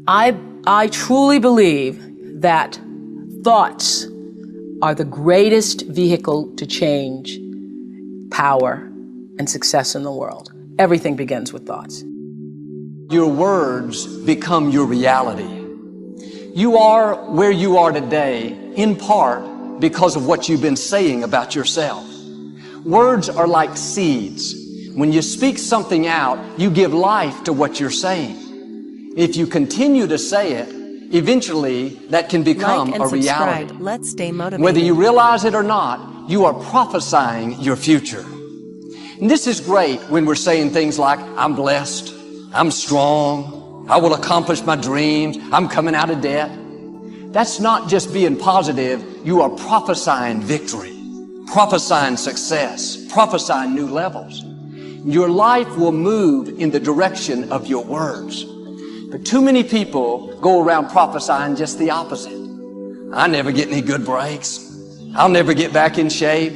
I truly believe that thoughts are the greatest vehicle to change power and success in the world. Everything begins with thoughts. Your words become your reality. You are where you are today, in part because of what you've been saying about yourself. Words are like seeds. When you speak something out, you give life to what you're saying. If you continue to say it, eventually that can become a reality. Let's stay motivated. Whether you realize it or not, you are prophesying your future. And this is great when we're saying things like, I'm blessed, I'm strong, I will accomplish my dreams, I'm coming out of debt. That's not just being positive, you are prophesying victory, prophesying success, prophesying new levels. Your life will move in the direction of your words. But too many people go around prophesying just the opposite. I never get any good breaks. I'll never get back in shape.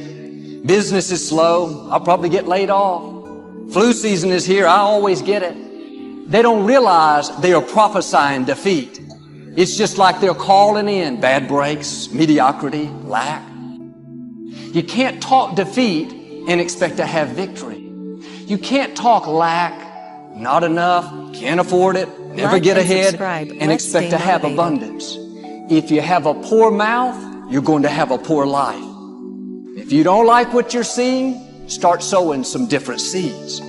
Business is slow. I'll probably get laid off. Flu season is here. I always get it. They don't realize they are prophesying defeat. It's just like they're calling in bad breaks, mediocrity, lack. You can't talk defeat and expect to have victory. You can't talk lack, not enough, can't afford it, never get ahead, and expect to have abundance. If you have a poor mouth, you're going to have a poor life. If you don't like what you're seeing, start sowing some different seeds.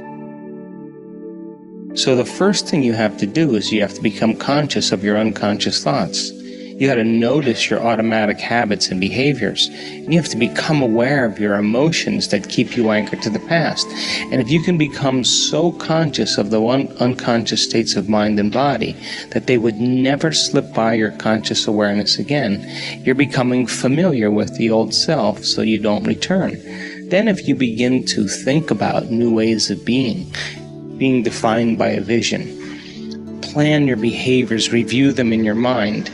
So the first thing you have to do is you have to become conscious of your unconscious thoughts. You got to notice your automatic habits and behaviors. And you have to become aware of your emotions that keep you anchored to the past. And if you can become so conscious of the unconscious states of mind and body that they would never slip by your conscious awareness again, you're becoming familiar with the old self so you don't return. Then if you begin to think about new ways of being defined by a vision, plan your behaviors, review them in your mind.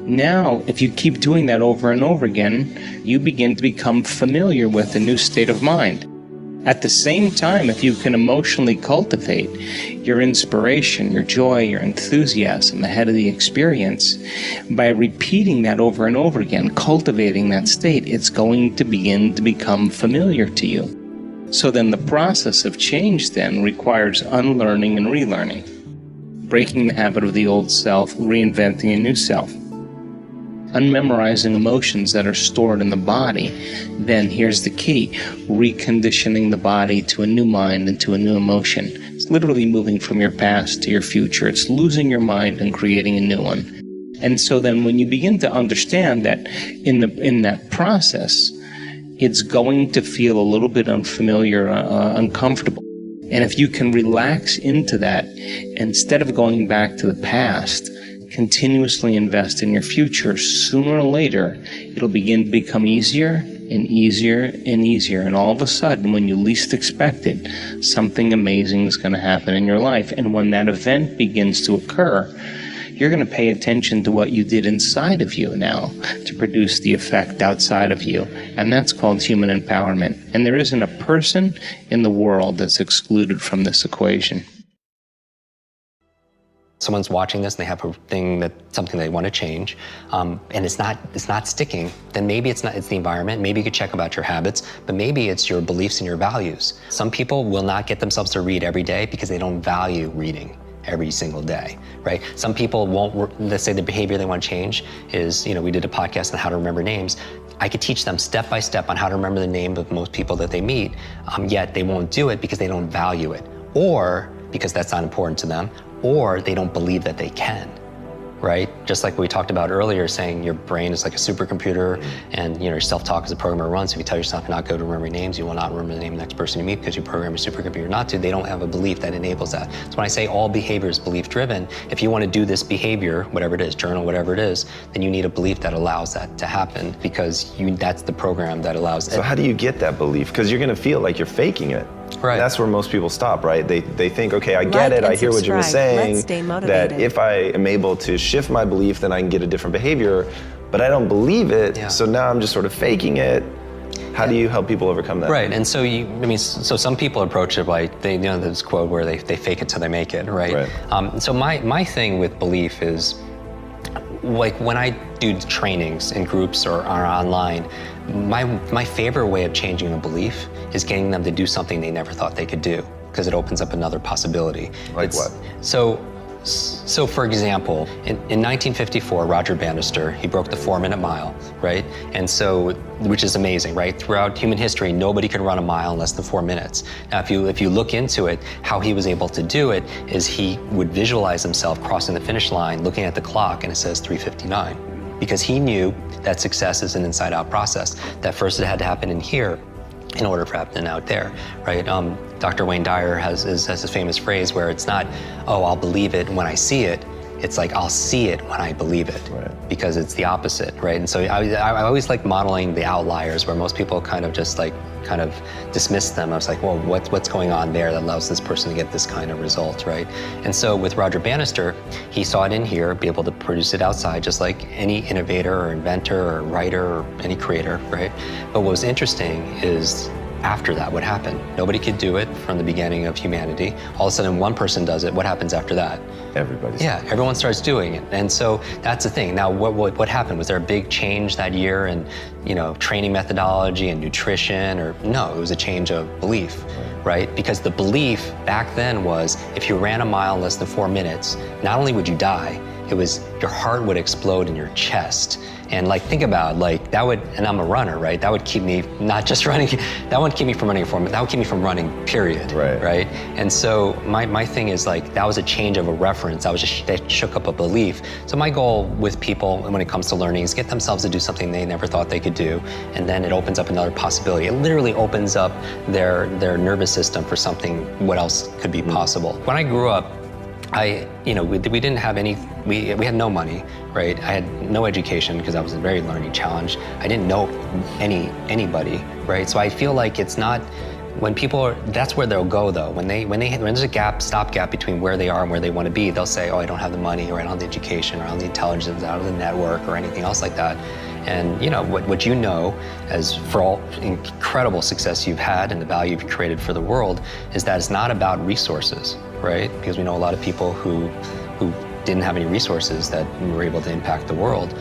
Now, if you keep doing that over and over again, you begin to become familiar with a new state of mind. At the same time, if you can emotionally cultivate your inspiration, your joy, your enthusiasm ahead of the experience, by repeating that over and over again, cultivating that state, it's going to begin to become familiar to you. So then the process of change then requires unlearning and relearning, breaking the habit of the old self, reinventing a new self. Unmemorizing emotions that are stored in the body, then here's the key, reconditioning the body to a new mind and to a new emotion. It's literally moving from your past to your future. It's losing your mind and creating a new one. And so then when you begin to understand that in that process, it's going to feel a little bit unfamiliar, uncomfortable. And if you can relax into that, instead of going back to the past, continuously invest in your future, sooner or later, it'll begin to become easier and easier and easier. And all of a sudden, when you least expect it, something amazing is going to happen in your life. And when that event begins to occur, you're going to pay attention to what you did inside of you now to produce the effect outside of you. And that's called human empowerment. And there isn't a person in the world that's excluded from this equation. Someone's watching this and they have a thing something they want to change, and it's not sticking, then maybe it's the environment. Maybe you could check about your habits, but maybe it's your beliefs and your values. Some people will not get themselves to read every day because they don't value reading every single day, right? Some people won't, let's say the behavior they want to change is, we did a podcast on how to remember names. I could teach them step by step on how to remember the name of most people that they meet, yet they won't do it because they don't value it, or because that's not important to them, or they don't believe that they can, right? Just like we talked about earlier, saying your brain is like a supercomputer, and your self-talk is a program it runs. If you tell yourself not go to remember names, you will not remember the name of the next person you meet because you program your supercomputer not to. They don't have a belief that enables that. So when I say all behavior is belief-driven, if you want to do this behavior, whatever it is, journal, whatever it is, then you need a belief that allows that to happen, because that's the program that allows it. So how do you get that belief? Because you're going to feel like you're faking it. Right. That's where most people stop, right? They think, okay, I get it, I hear what you're saying, that if I am able to shift my belief, then I can get a different behavior, but I don't believe it, so now I'm just sort of faking it. How do you help people overcome that? Right, and so some people approach it like, this quote where they fake it till they make it, right? So my thing with belief is, like when I do trainings in groups or online, my favorite way of changing a belief is getting them to do something they never thought they could do, because it opens up another possibility. Like what? So for example, in 1954, Roger Bannister, he broke the 4-minute mile, right? And so, which is amazing, right? Throughout human history, nobody could run a mile in less than 4 minutes. Now, if you look into it, how he was able to do it is he would visualize himself crossing the finish line, looking at the clock, and it says 3:59. Because he knew that success is an inside-out process. That first it had to happen in here in order for it to happen out there, right? Dr. Wayne Dyer has this famous phrase where it's not, oh, I'll believe it when I see it. It's like, I'll see it when I believe it, because it's the opposite, right? And so I always like modeling the outliers where most people kind of dismiss them. I was like, well, what's going on there that allows this person to get this kind of result, right? And so with Roger Bannister, he saw it in here, be able to produce it outside, just like any innovator or inventor or writer or any creator, right? But what was interesting is, after that, what happened? Nobody could do it from the beginning of humanity. All of a sudden, one person does it. What happens after that? Everyone starts doing it. And so that's the thing. Now, what happened? Was there a big change that year in, training methodology and nutrition? Or no, it was a change of belief, right? Because the belief back then was, if you ran a mile in less than 4 minutes, not only would you die, it was your heart would explode in your chest. And think about that would, and I'm a runner, right? That would keep me not just running, that wouldn't keep me from running a 4 minute, that would keep me from running, period, right? And so my thing is that was a change of a reference. That shook up a belief. So my goal with people when it comes to learning is get themselves to do something they never thought they could do, and then it opens up another possibility. It literally opens up their nervous system for something, what else could be possible. When I grew up, we didn't have we had no money, right? I had no education because I was a very learning challenge. I didn't know anybody, right? So I feel like it's not, when people that's where they'll go though. When there's a stopgap between where they are and where they want to be, they'll say, oh, I don't have the money, or I don't have the education, or I don't have the intelligence, out of the network, or anything else like that. And what you know, as for all incredible success you've had and the value you've created for the world, is that it's not about resources, right? Because we know a lot of people who didn't have any resources that were able to impact the world.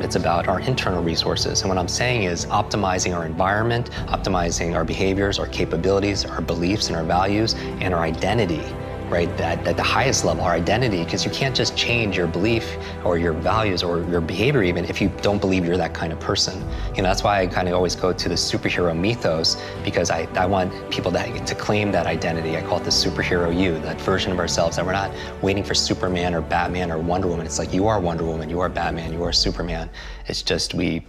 It's about our internal resources. And what I'm saying is optimizing our environment, optimizing our behaviors, our capabilities, our beliefs and our values, and our identity, right? At the highest level, our identity, because you can't just change your belief or your values or your behavior even if you don't believe you're that kind of person. That's why I kind of always go to the superhero mythos, because I want people to claim that identity. I call it the superhero you, that version of ourselves, that we're not waiting for Superman or Batman or Wonder Woman. It's like, you are Wonder Woman, you are Batman, you are Superman. It's just we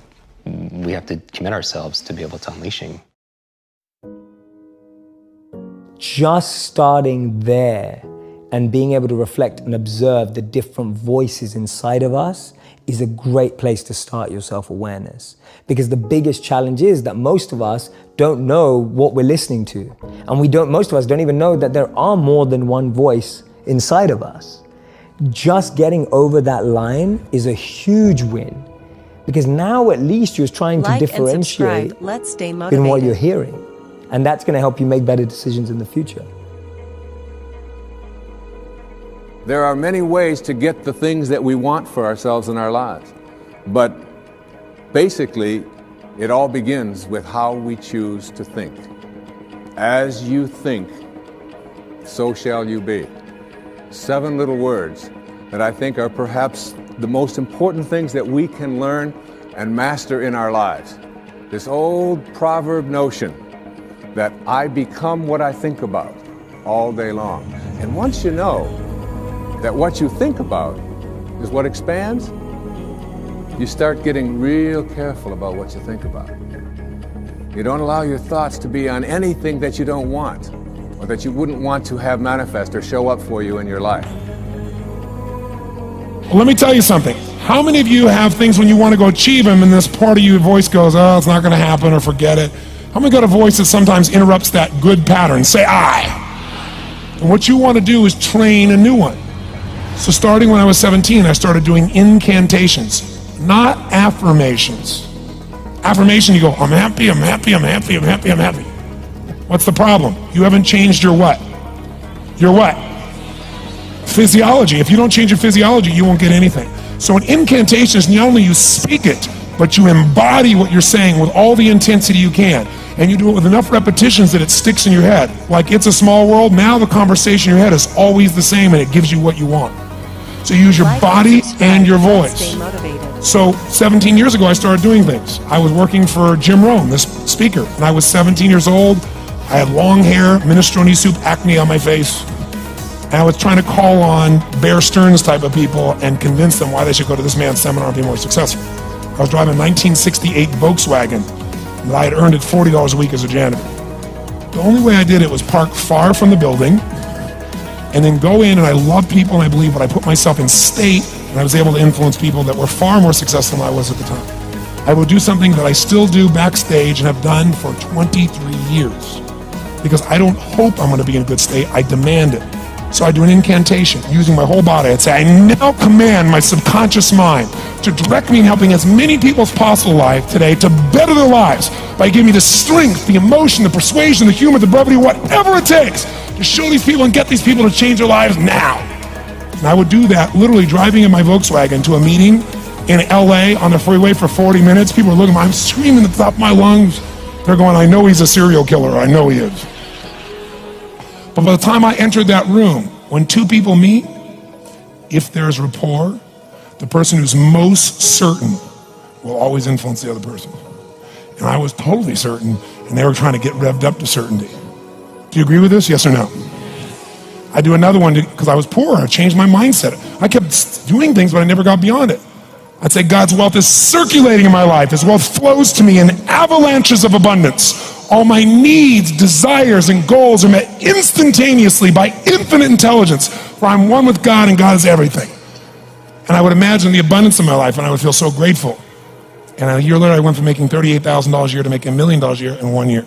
have to commit ourselves to be able to unleashing. Just starting there and being able to reflect and observe the different voices inside of us is a great place to start your self-awareness. Because the biggest challenge is that most of us don't know what we're listening to. And most of us don't even know that there are more than one voice inside of us. Just getting over that line is a huge win. Because now at least you're trying to differentiate Let's stay motivated. in what you're hearing. And that's going to help you make better decisions in the future. There are many ways to get the things that we want for ourselves in our lives. But basically, it all begins with how we choose to think. As you think, so shall you be. 7 little words that I think are perhaps the most important things that we can learn and master in our lives. This old proverb notion that I become what I think about all day long. And once you know that what you think about is what expands, you start getting real careful about what you think about. You don't allow your thoughts to be on anything that you don't want, or that you wouldn't want to have manifest or show up for you in your life. Well, let me tell you something. How many of you have things when you want to go achieve them and this part of your voice goes, oh, it's not going to happen, or forget it? How many got a voice that sometimes interrupts that good pattern? Say I. And what you want to do is train a new one. So starting when I was 17, I started doing incantations, not affirmations. Affirmation, you go, I'm happy, I'm happy, I'm happy, I'm happy, I'm happy. What's the problem? You haven't changed your what? Your what? Physiology. If you don't change your physiology, you won't get anything. So an incantation is not only you speak it, but you embody what you're saying with all the intensity you can. And you do it with enough repetitions that it sticks in your head. Like It's a Small World, now the conversation in your head is always the same and it gives you what you want. So you use your body and your voice. So 17 years ago, I started doing things. I was working for Jim Rohn, this speaker, and I was 17 years old. I had long hair, minestrone soup, acne on my face. And I was trying to call on Bear Stearns type of people and convince them why they should go to this man's seminar and be more successful. I was driving a 1968 Volkswagen that I had earned at $40 a week as a janitor. The only way I did it was park far from the building and then go in, and I love people and I believe, but I put myself in state and I was able to influence people that were far more successful than I was at the time. I would do something that I still do backstage and have done for 23 years because I don't hope I'm going to be in a good state, I demand it. So I do an incantation using my whole body. I'd say, I now command my subconscious mind to direct me in helping as many people as possible alive today to better their lives by giving me the strength, the emotion, the persuasion, the humor, the brevity, whatever it takes to show these people and get these people to change their lives now. And I would do that literally driving in my Volkswagen to a meeting in LA on the freeway for 40 minutes. People are looking at me, I'm screaming at the top of my lungs. They're going, I know he's a serial killer, I know he is. But by the time I entered that room, when two people meet, if there's rapport, the person who's most certain will always influence the other person. And I was totally certain, and they were trying to get revved up to certainty. Do you agree with this? Yes or no? I do another one because I was poor. I changed my mindset. I kept doing things, but I never got beyond it. I'd say God's wealth is circulating in my life. His wealth flows to me in avalanches of abundance. All my needs, desires, and goals are met instantaneously by infinite intelligence, for I'm one with God and God is everything. And I would imagine the abundance of my life and I would feel so grateful. And a year later, I went from making $38,000 a year to making $1 million a year in 1 year.